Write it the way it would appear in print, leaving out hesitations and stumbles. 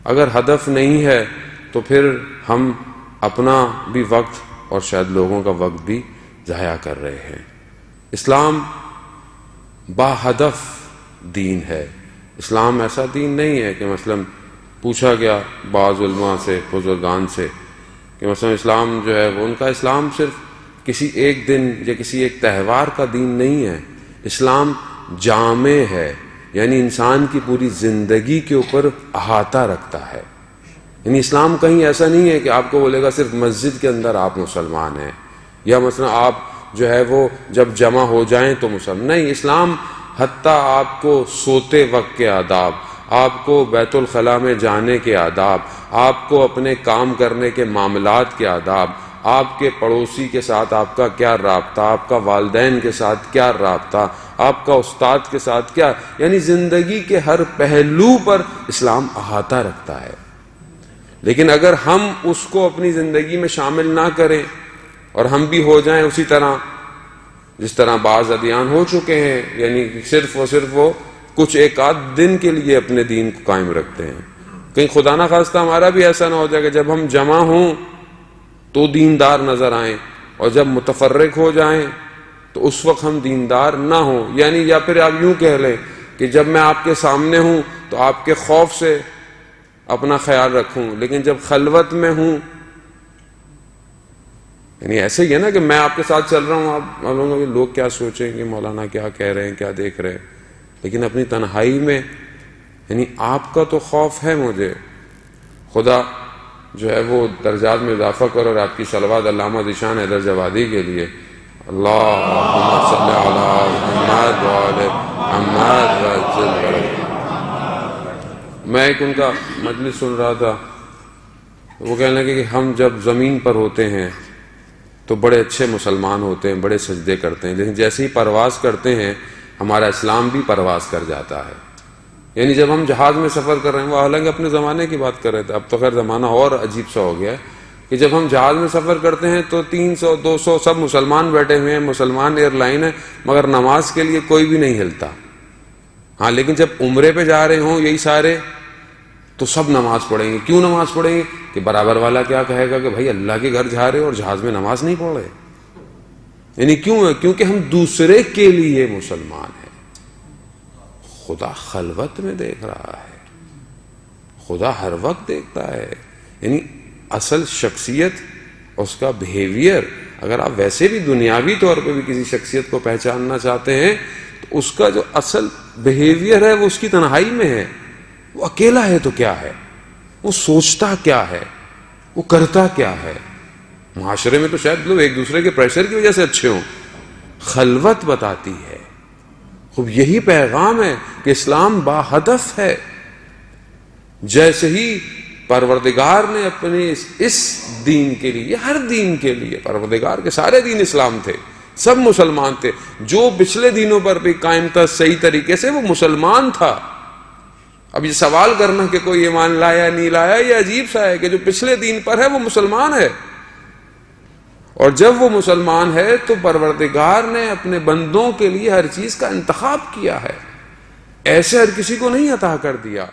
اگر ہدف نہیں ہے تو پھر ہم اپنا بھی وقت اور شاید لوگوں کا وقت بھی ضائع کر رہے ہیں۔ اسلام با ہدف دین ہے۔ اسلام ایسا دین نہیں ہے کہ مثلا پوچھا گیا بعض علماء سے، بزرگان سے، کہ مثلا اسلام جو ہے وہ ان کا اسلام صرف کسی ایک دن یا کسی ایک تہوار کا دین نہیں ہے۔ اسلام جامع ہے، یعنی انسان کی پوری زندگی کے اوپر احاطہ رکھتا ہے۔ یعنی اسلام کہیں ایسا نہیں ہے کہ آپ کو بولے گا صرف مسجد کے اندر آپ مسلمان ہیں، یا مثلا آپ جو ہے وہ جب جمع ہو جائیں تو مسلمان نہیں۔ اسلام حتیٰ آپ کو سوتے وقت کے آداب، آپ کو بیت الخلاء میں جانے کے آداب، آپ کو اپنے کام کرنے کے معاملات کے آداب، آپ کے پڑوسی کے ساتھ آپ کا کیا رابطہ، آپ کا والدین کے ساتھ کیا رابطہ، آپ کا استاد کے ساتھ کیا، یعنی زندگی کے ہر پہلو پر اسلام احاطہ رکھتا ہے۔ لیکن اگر ہم اس کو اپنی زندگی میں شامل نہ کریں اور ہم بھی ہو جائیں اسی طرح جس طرح بعض ادیان ہو چکے ہیں، یعنی صرف وہ کچھ ایک آدھ دن کے لیے اپنے دین کو قائم رکھتے ہیں، کہیں خدا نہ خواستہ ہمارا بھی ایسا نہ ہو جائے کہ جب ہم جمع ہوں تو دیندار نظر آئیں اور جب متفرق ہو جائیں تو اس وقت ہم دیندار نہ ہوں، یعنی یا پھر آپ یوں کہہ لیں کہ جب میں آپ کے سامنے ہوں تو آپ کے خوف سے اپنا خیال رکھوں، لیکن جب خلوت میں ہوں، یعنی ایسے ہی ہے نا کہ میں آپ کے ساتھ چل رہا ہوں، آپ معلوم ہے لوگ کیا سوچیں گے، مولانا کیا کہہ رہے ہیں، کیا دیکھ رہے ہیں، لیکن اپنی تنہائی میں یعنی آپ کا تو خوف ہے مجھے۔ خدا جو ہے وہ درجات میں اضافہ کرو، اور آپ کی صلوات علامہ ذیشان حیدر جوادی کے لیے، اللہم صلی علی محمد وعلی محمد وسلم۔ میں ایک ان کا مجلس سن رہا تھا، وہ کہنے لگے کہ ہم جب زمین پر ہوتے ہیں تو بڑے اچھے مسلمان ہوتے ہیں، بڑے سجدے کرتے ہیں، لیکن جیسے ہی پرواز کرتے ہیں ہمارا اسلام بھی پرواز کر جاتا ہے۔ یعنی جب ہم جہاز میں سفر کر رہے ہیں، وہ حالانکہ اپنے زمانے کی بات کر رہے تھے، اب تو خیر زمانہ اور عجیب سا ہو گیا ہے کہ جب ہم جہاز میں سفر کرتے ہیں تو 300 200 سب مسلمان بیٹھے ہوئے ہیں، مسلمان ایئر لائن ہے، مگر نماز کے لیے کوئی بھی نہیں ہلتا۔ ہاں لیکن جب عمرے پہ جا رہے ہوں یہی سارے تو سب نماز پڑھیں گے۔ کیوں نماز پڑھیں گے؟ کہ برابر والا کیا کہے گا کہ بھائی اللہ کے گھر جا رہے اور جہاز میں نماز نہیں پڑھ رہے۔ یعنی کیوں ہے؟ کیونکہ ہم دوسرے کے لیے مسلمان ہیں۔ خدا خلوت میں دیکھ رہا ہے، خدا ہر وقت دیکھتا ہے۔ یعنی اصل شخصیت، اس کا بیہیویئر، اگر آپ ویسے بھی دنیاوی طور پہ بھی کسی شخصیت کو پہچاننا چاہتے ہیں تو اس کا جو اصل بیہیویئر ہے وہ اس کی تنہائی میں ہے۔ وہ اکیلا ہے تو کیا ہے، وہ سوچتا کیا ہے، وہ کرتا کیا ہے۔ معاشرے میں تو شاید لوگ ایک دوسرے کے پریشر کی وجہ سے اچھے ہوں، خلوت بتاتی ہے۔ خوب یہی پیغام ہے کہ اسلام با ہدف ہے۔ جیسے ہی پروردگار نے اپنے اس دین کے لیے، ہر دین کے لیے، پروردگار کے سارے دین اسلام تھے، سب مسلمان تھے، جو پچھلے دینوں پر بھی قائم تھا صحیح طریقے سے وہ مسلمان تھا۔ اب یہ سوال کرنا کہ کوئی ایمان لایا نہیں لایا، یہ عجیب سا ہے کہ جو پچھلے دین پر ہے وہ مسلمان ہے، اور جب وہ مسلمان ہے تو پروردگار نے اپنے بندوں کے لیے ہر چیز کا انتخاب کیا ہے، ایسے ہر کسی کو نہیں عطا کر دیا۔